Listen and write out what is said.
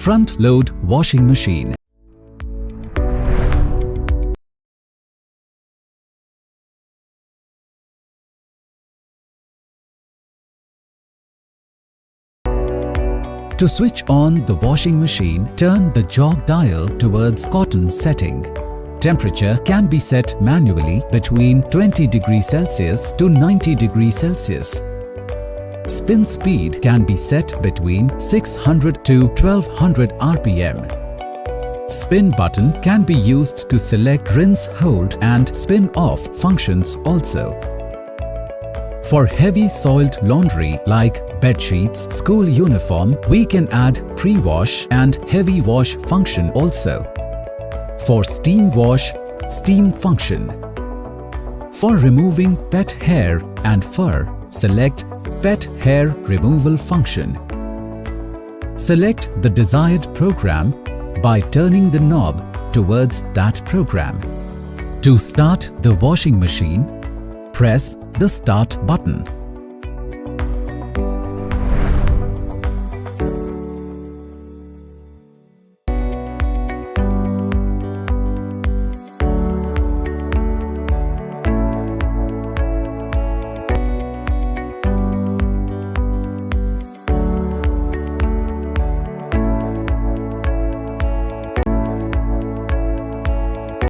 Front-load washing machine. To switch on the washing machine, turn the jog dial towards cotton setting. Temperature can be set manually between 20 degrees Celsius to 90 degrees Celsius. Spin speed can be set between 600 to 1200 RPM. Spin button can be used to select rinse, hold and spin off functions also. For heavy soiled laundry like bed sheets, school uniform, we can add pre-wash and heavy wash function also. For steam wash, steam function. For removing pet hair and fur, select pet hair removal function. Select the desired program by turning the knob towards that program. To start the washing machine, press the Start button.